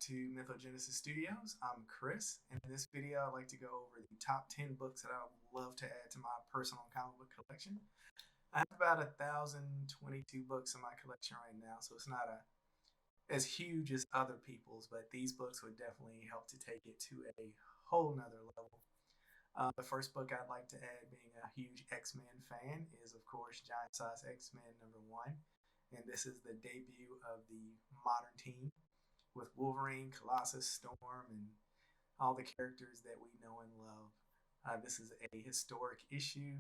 to Mythogenesis Studios. I'm Chris, and in this video, I'd like to go over the top 10 books that I would love to add to my personal comic book collection. I have about 1,022 books in my collection right now, so it's not as huge as other people's, but these books would definitely help to take it to a whole nother level. The first book I'd like to add, being a huge X-Men fan, is of course Giant Size X-Men #1, and this is the debut of the modern team with Wolverine, Colossus, Storm, and all the characters that we know and love. This is a historic issue,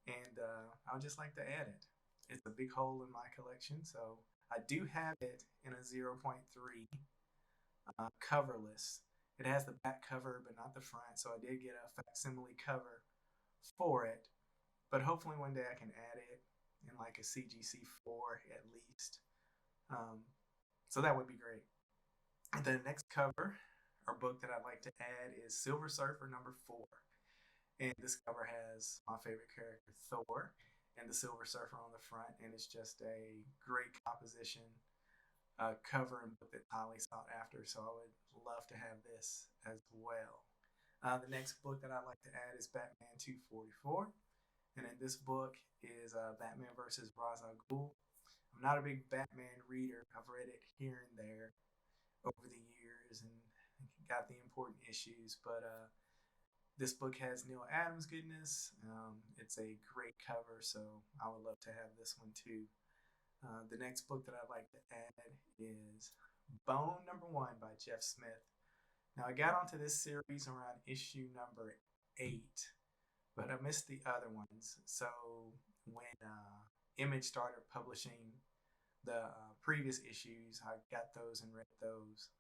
and I would just like to add it. It's a big hole in my collection, so I do have it in a zero point 0.3 coverless. It has the back cover, but not the front, so I did get a facsimile cover for it. But hopefully one day I can add it in like a CGC4 at least. So that would be great. The next cover or book that I'd like to add is Silver Surfer #4. And this cover has my favorite character, Thor, and the Silver Surfer on the front. And it's just a great composition cover and book that's highly sought after. So I would love to have this as well. The next book that I'd like to add is Batman 244. And in this book is Batman versus Ra's al Ghul. I'm not a big Batman reader. I've read it here and there over the years and got the important issues, but this book has Neil Adams goodness. It's a great cover, so I would love to have this one too. The next book that I'd like to add is Bone #1 by Jeff Smith. Now, I got onto this series around issue #8, but I missed the other ones. So when Image started publishing the previous issues, I got those and read those.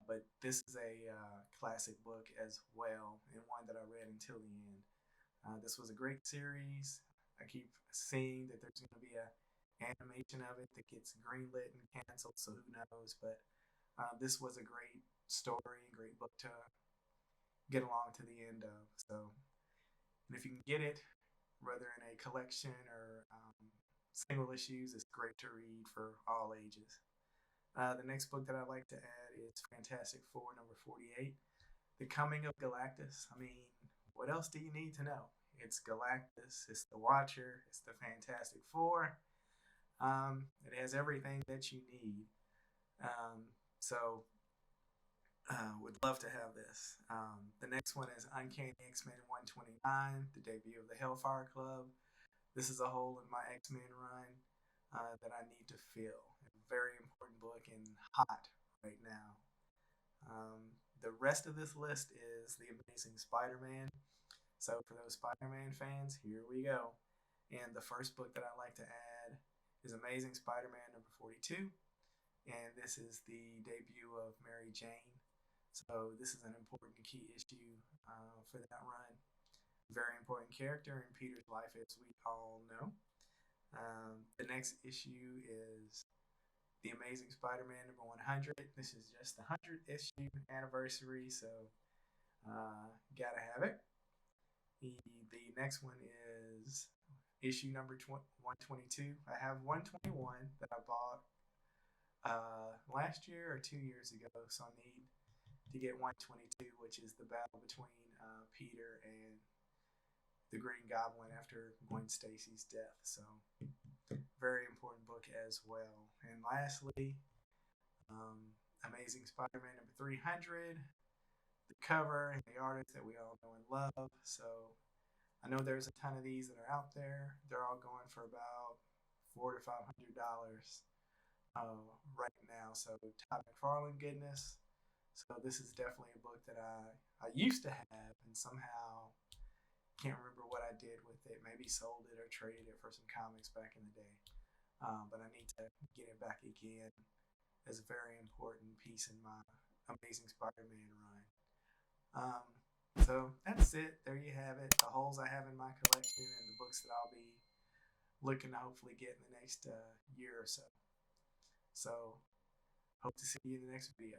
But this is a classic book as well, and one that I read until the end. This was a great series. I keep seeing that there's going to be an animation of it that gets greenlit and canceled, so who knows. But this was a great story, great book to get along to the end of. So, and if you can get it, whether in a collection or single issues, it's great to read for all ages. The next book that I'd like to add is Fantastic Four #48, The Coming of Galactus. I mean, what else do you need to know? It's Galactus, it's the Watcher, it's the Fantastic Four. It has everything that you need. So, would love to have this. The next one is Uncanny X-Men 129, the debut of the Hellfire Club. This is a hole in my X-Men run that I need to fill. A very important book and hot right now. The rest of this list is The Amazing Spider-Man. So for those Spider-Man fans, here we go. And the first book that I'd like to add is Amazing Spider-Man #42. And this is the debut of Mary Jane. So this is an important key issue for that run. Very important character in Peter's life, as we all know. The next issue is The Amazing Spider-Man #100. This is just the 100th issue anniversary, so gotta have it. The next one is issue number 122. I have 121 that I bought last year or 2 years ago, so I need to get 122, which is the battle between Peter and the Green Goblin after Gwen Stacy's death. So very important book as well. And lastly, Amazing Spider-Man #300, the cover and the artist that we all know and love. So I know there's a ton of these that are out there. They're all going for about $400 to $500 right now. So Todd McFarlane goodness. So this is definitely a book that I used to have, and somehow can't remember what I did with it. Maybe sold it or traded it for some comics back in the day. But I need to get it back again as a very important piece in my Amazing Spider-Man run. So that's it. There you have it. The holes I have in my collection and the books that I'll be looking to hopefully get in the next year or so. So hope to see you in the next video.